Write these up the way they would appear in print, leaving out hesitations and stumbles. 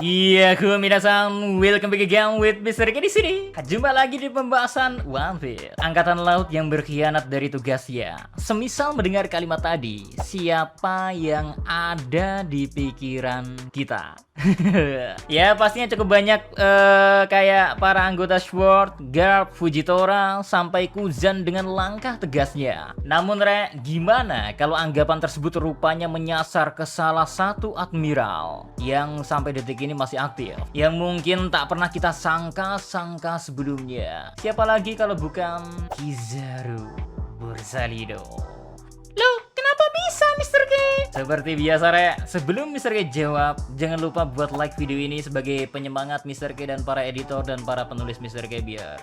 Iya, minasan, welcome back again with Mr. K di sini. Jumpa lagi di pembahasan One Piece. Angkatan laut yang berkhianat dari tugasnya. Semisal mendengar kalimat tadi, siapa yang ada di pikiran kita? Ya, pastinya cukup banyak kayak para anggota Sword, Garp, Fujitora, sampai Kuzan dengan langkah tegasnya. Namun, gimana kalau anggapan tersebut rupanya menyasar ke salah satu admiral yang sampai detik ini masih aktif, yang mungkin tak pernah kita sangka-sangka sebelumnya. Siapa lagi kalau bukan Kizaru Bursalido. Loh, kenapa bisa Mr. K? Seperti biasa, sebelum Mr. K jawab, jangan lupa buat like video ini sebagai penyemangat Mr. K dan para editor dan para penulis Mr. K biar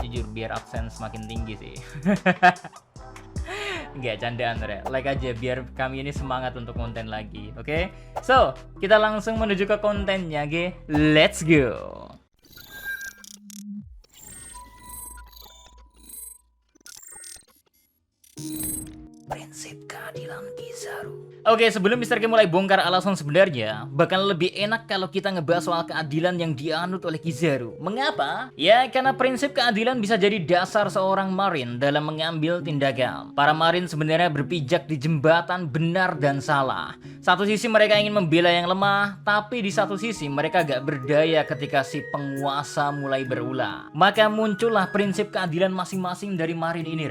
jujur biar absen semakin tinggi sih. Nggak, candaan, like aja biar kami ini semangat untuk konten lagi, oke? So, kita langsung menuju ke kontennya, let's go. Prinsip keadilan Kizaru. Oke, sebelum Mr. K mulai bongkar alasan sebenarnya, bakal lebih enak kalau kita ngebahas soal keadilan yang dianut oleh Kizaru. Mengapa? Ya, karena prinsip keadilan bisa jadi dasar seorang marin dalam mengambil tindakan. Para marin sebenarnya berpijak di jembatan benar dan salah. Satu sisi mereka ingin membela yang lemah, tapi di satu sisi mereka gak berdaya ketika si penguasa mulai berulah. Maka muncullah prinsip keadilan masing-masing dari marin ini,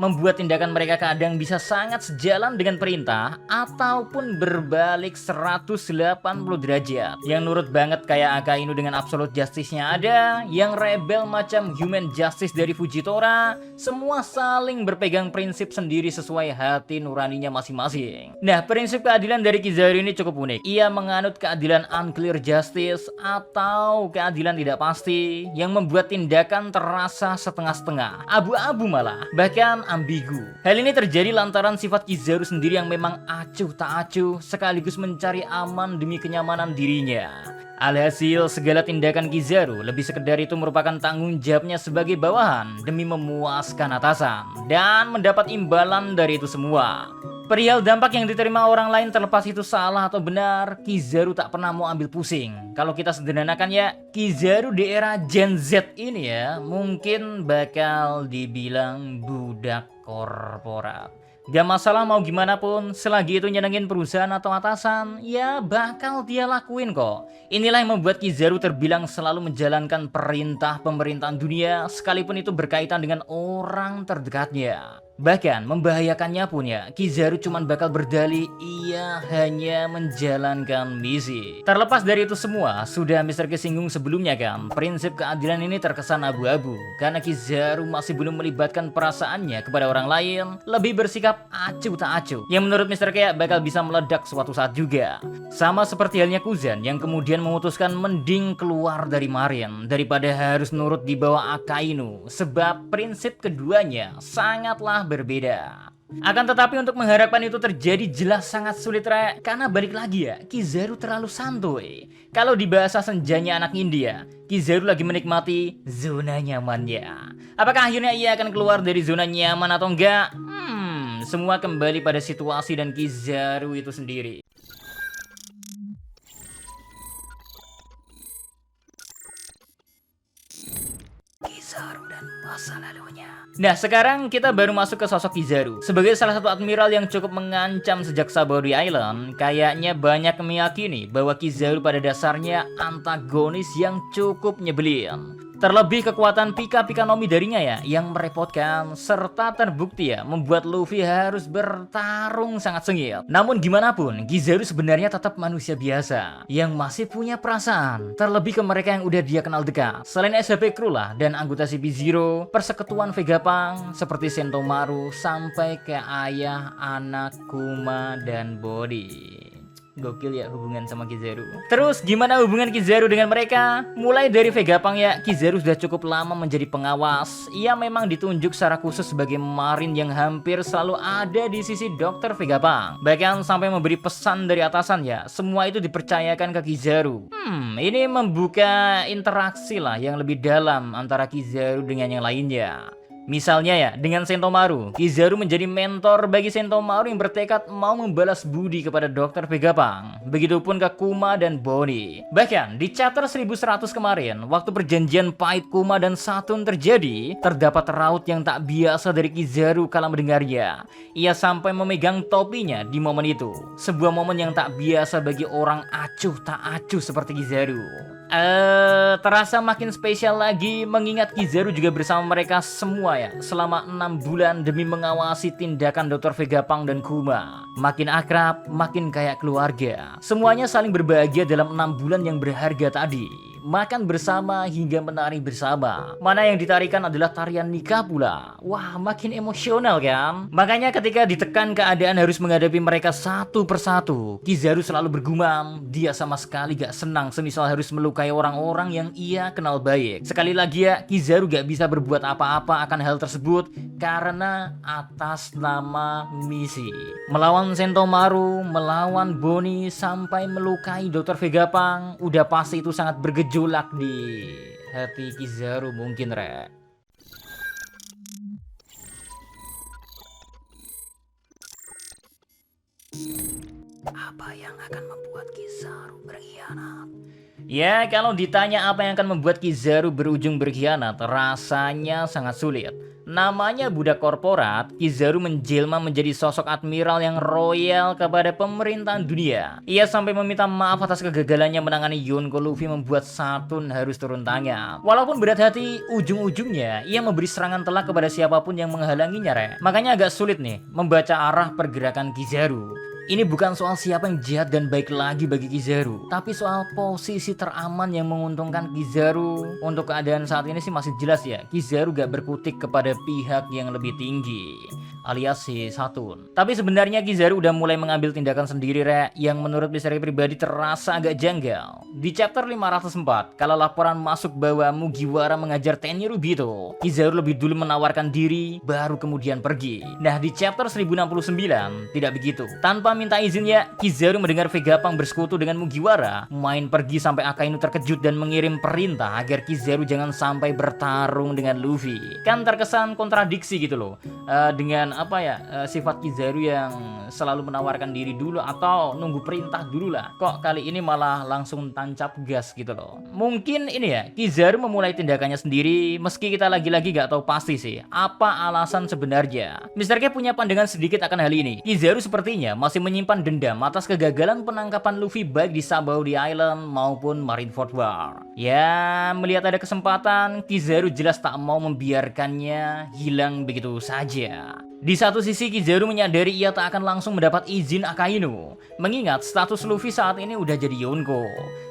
membuat tindakan mereka kadang bisa sangat sejalan dengan perintah ataupun berbalik 180 derajat. Yang nurut banget kayak Akainu dengan absolute justice-nya ada, yang rebel macam human justice dari Fujitora, semua saling berpegang prinsip sendiri sesuai hati nuraninya masing-masing. Nah, prinsip keadilan dari Kizaru ini cukup unik. Ia menganut keadilan unclear justice atau keadilan tidak pasti yang membuat tindakan terasa setengah-setengah, abu-abu malah, bahkan ambigu. Hal ini terjadi lantaran sifat Kizaru sendiri yang memang acuh tak acuh sekaligus mencari aman demi kenyamanan dirinya. Alhasil, segala tindakan Kizaru lebih sekedar itu merupakan tanggung jawabnya sebagai bawahan demi memuaskan atasan dan mendapat imbalan dari itu semua. Perihal dampak yang diterima orang lain terlepas itu salah atau benar, Kizaru tak pernah mau ambil pusing. Kalau kita sederhanakan ya, Kizaru di era Gen Z ini mungkin bakal dibilang budak korporat. Gak masalah mau gimana pun, selagi itu nyenengin perusahaan atau atasan, ya bakal dia lakuin kok. Inilah yang membuat Kizaru terbilang selalu menjalankan perintah pemerintahan dunia, sekalipun itu berkaitan dengan orang terdekatnya. Bahkan membahayakannya pun Kizaru cuman bakal berdalih ia hanya menjalankan misi. Terlepas dari itu semua, sudah Mr. K singgung sebelumnya kan, prinsip keadilan ini terkesan abu-abu karena Kizaru masih belum melibatkan perasaannya kepada orang lain, lebih bersikap acuh tak acuh, yang menurut Mr. K bakal bisa meledak suatu saat juga. Sama seperti halnya Kuzan yang kemudian memutuskan mending keluar dari marin daripada harus nurut di bawah Akainu, sebab prinsip keduanya sangatlah berbeda. Akan tetapi untuk mengharapkan itu terjadi jelas sangat sulit, karena balik lagi Kizaru terlalu santuy. Kalau di bahasa senjanya anak India, Kizaru lagi menikmati zona nyamannya. Apakah akhirnya ia akan keluar dari zona nyaman atau enggak? Semua kembali pada situasi dan Kizaru itu sendiri. Kizaru dan masa lalunya. Nah, sekarang kita baru masuk ke sosok Kizaru. Sebagai salah satu admiral yang cukup mengancam sejak Sabaody Island, kayaknya banyak meyakini bahwa Kizaru pada dasarnya antagonis yang cukup nyebelin. Terlebih kekuatan Pika-Pika Nomi darinya yang merepotkan serta terbukti membuat Luffy harus bertarung sangat sengit. Namun gimana pun, Kizaru sebenarnya tetap manusia biasa yang masih punya perasaan, terlebih ke mereka yang udah dia kenal dekat. Selain SHP Crew dan anggota CP0, persekutuan Vegapunk seperti Sentomaru sampai ke ayah, anak, Kuma, dan Body. Gokil hubungan sama Kizaru. Terus gimana hubungan Kizaru dengan mereka? Mulai dari Vegapunk Kizaru sudah cukup lama menjadi pengawas. Ia memang ditunjuk secara khusus sebagai marin yang hampir selalu ada di sisi Dr. Vegapunk. Bahkan sampai memberi pesan dari atasan semua itu dipercayakan ke Kizaru. Ini membuka interaksi yang lebih dalam antara Kizaru dengan yang lainnya. Misalnya ya, dengan Sentomaru, Kizaru menjadi mentor bagi Sentomaru yang bertekad mau membalas budi kepada Dr. Vegapunk. Begitupun ke Kuma dan Bonnie. Bahkan di chapter 1100 kemarin, waktu perjanjian pahit Kuma dan Saturn terjadi, terdapat raut yang tak biasa dari Kizaru kala mendengarnya. Ia sampai memegang topinya di momen itu. Sebuah momen yang tak biasa bagi orang acuh tak acuh seperti Kizaru. Terasa makin spesial lagi mengingat Kizaru juga bersama mereka semua ya selama 6 bulan demi mengawasi tindakan Dr. Vegapunk dan Kuma. Makin akrab, makin kayak keluarga. Semuanya saling berbahagia dalam 6 bulan yang berharga tadi. Makan bersama hingga menari bersama. Mana yang ditarikan adalah tarian nikah pula. Wah, makin emosional kan? Makanya ketika ditekan keadaan harus menghadapi mereka satu persatu, Kizaru selalu bergumam, dia sama sekali gak senang semisal harus melukai orang-orang yang ia kenal baik. Sekali lagi ya, Kizaru gak bisa berbuat apa-apa akan hal tersebut karena atas nama misi. Melawan Sentomaru, melawan Bonnie, sampai melukai Dr. Vegapunk, udah pasti itu sangat bergejolak di hati Kizaru mungkin, Rek. Apa yang akan membuat Kizaru berkhianat? Ya, kalau ditanya apa yang akan membuat Kizaru berujung berkhianat, rasanya sangat sulit. Namanya budak korporat, Kizaru menjelma menjadi sosok admiral yang royal kepada pemerintahan dunia. Ia sampai meminta maaf atas kegagalannya menangani Yonko Luffy membuat Saturn harus turun tangan. Walaupun berat hati, ujung-ujungnya ia memberi serangan telak kepada siapapun yang menghalanginya, Rek. Makanya agak sulit nih membaca arah pergerakan Kizaru. Ini bukan soal siapa yang jahat dan baik lagi bagi Kizaru, tapi soal posisi teraman yang menguntungkan Kizaru. Untuk keadaan saat ini sih masih jelas ya, Kizaru gak berkutik kepada pihak yang lebih tinggi, alias si Saturn. Tapi sebenarnya Kizaru udah mulai mengambil tindakan sendiri, Rek, yang menurut Misteri pribadi terasa agak janggal. Di chapter 504, kalau laporan masuk bahwa Mugiwara mengajar Tenryubito, Kizaru lebih dulu menawarkan diri, baru kemudian pergi. Nah, di chapter 1069, tidak begitu. Tanpa minta izin ya, Kizaru mendengar Vegapunk bersekutu dengan Mugiwara, main pergi sampai Akainu terkejut dan mengirim perintah agar Kizaru jangan sampai bertarung dengan Luffy. Kan terkesan kontradiksi gitu loh, dengan apa ya, sifat Kizaru yang selalu menawarkan diri dulu atau nunggu perintah dulu lah. Kok kali ini malah langsung tancap gas gitu loh. Mungkin ini ya, Kizaru memulai tindakannya sendiri, meski kita lagi-lagi gak tahu pasti sih apa alasan sebenarnya. Mr. K punya pandangan sedikit akan hal ini. Kizaru sepertinya masih menyimpan dendam atas kegagalan penangkapan Luffy baik di Sabaody Island maupun Marineford War. Ya, melihat ada kesempatan, Kizaru jelas tak mau membiarkannya hilang begitu saja. Di satu sisi, Kizaru menyadari ia tak akan langsung mendapat izin Akainu, mengingat status Luffy saat ini udah jadi Yonko.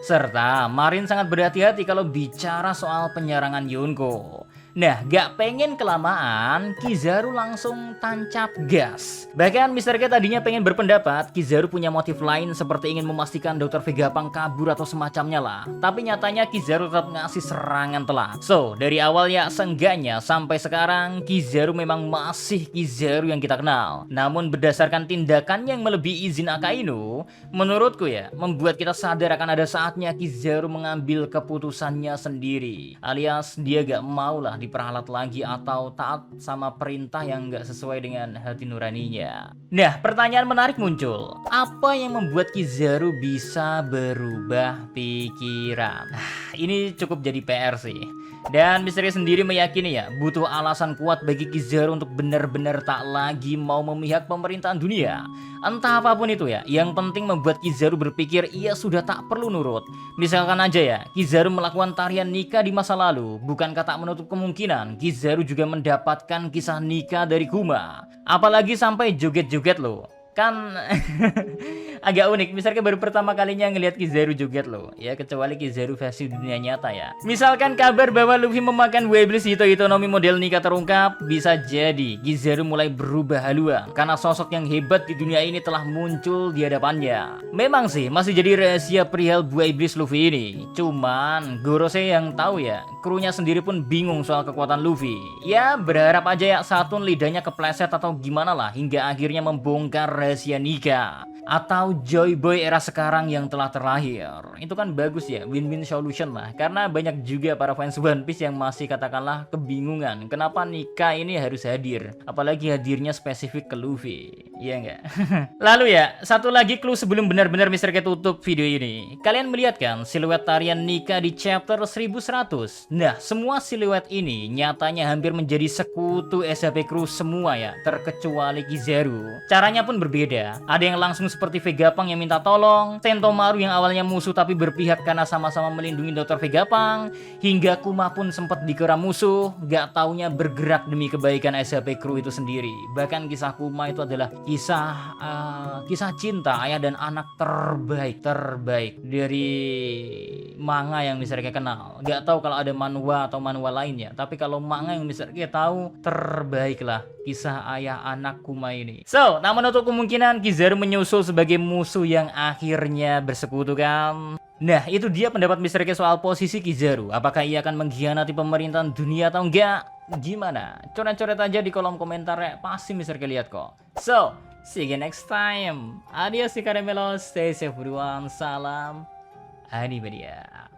Serta Marin sangat berhati-hati kalau bicara soal penyerangan Yonko. Nah, gak pengen kelamaan, Kizaru langsung tancap gas. Bahkan Mr. K tadinya pengen berpendapat Kizaru punya motif lain seperti ingin memastikan Dr. Vegapunk kabur atau semacamnya lah. Tapi nyatanya Kizaru tetap ngasih serangan telak. So, dari awal ya seenggaknya sampai sekarang Kizaru memang masih Kizaru yang kita kenal. Namun berdasarkan tindakan yang melebihi izin Akainu, menurutku ya membuat kita sadar akan ada saatnya Kizaru mengambil keputusannya sendiri. Alias dia gak mau lah diperalat lagi atau taat sama perintah yang gak sesuai dengan hati nuraninya. Nah, pertanyaan menarik muncul. Apa yang membuat Kizaru bisa berubah pikiran? Ini cukup jadi PR sih. Dan Misteri sendiri meyakini ya, butuh alasan kuat bagi Kizaru untuk benar-benar tak lagi mau memihak pemerintahan dunia. Entah apapun itu ya, yang penting membuat Kizaru berpikir ia sudah tak perlu nurut. Misalkan aja ya, Kizaru melakukan tarian nikah di masa lalu, bukankah tak menutup kemungkinan Kizaru juga mendapatkan kisah nikah dari Kuma. Apalagi sampai joget-joget loh. Kan agak unik, misalkan baru pertama kalinya ngelihat Kizaru joget loh. Ya, kecuali Kizaru versi dunia nyata ya. Misalkan kabar bahwa Luffy memakan Weiblis Hito-Hitonomi model nikah terungkap, bisa jadi Kizaru mulai berubah haluan karena sosok yang hebat di dunia ini telah muncul di hadapannya. Memang sih masih jadi rahasia perihal buah iblis Luffy ini. Cuman Gorosei yang tahu ya, krunya sendiri pun bingung soal kekuatan Luffy. Ya, berharap aja ya Saturn lidahnya kepleset atau gimana lah hingga akhirnya membongkar rahasia nikah atau Joy Boy era sekarang yang telah terlahir. Itu kan bagus ya, win-win solution lah. Karena banyak juga para fans One Piece yang masih katakanlah kebingungan kenapa nikah ini harus hadir, apalagi hadirnya spesifik ke Luffy. Iya nggak? Lalu ya, satu lagi clue sebelum benar-benar Mr. K tutup video ini. Kalian melihat kan siluet tarian nikah di chapter 1100? Nah, semua siluet ini nyatanya hampir menjadi sekutu SHP Crew semua ya, terkecuali Kizaru. Caranya pun berbeda. Ada yang langsung seperti Vegapunk yang minta tolong, Sentomaru yang awalnya musuh tapi berpihak karena sama-sama melindungi Dr. Vegapunk, hingga Kuma pun sempat dikira musuh, gak taunya bergerak demi kebaikan SHP Crew itu sendiri. Bahkan kisah Kuma itu adalah kisah cinta ayah dan anak terbaik dari manga yang Mr. K kenal. Gak tahu kalau ada manhwa atau manhwa lainnya, tapi kalau manga yang Mr. K tahu terbaik lah kisah ayah anak Kuma ini. So, tak menutup kemungkinan Kizaru menyusul sebagai musuh yang akhirnya bersekutu kan. Nah, itu dia pendapat Mr. K soal posisi Kizaru. Apakah ia akan mengkhianati pemerintahan dunia atau enggak? Gimana? Coret-coret aja di kolom komentar ya. Pasti Mr. K lihat kok. So, see you next time. Adios, si Karamelos. Stay safe everyone. Salam Animania.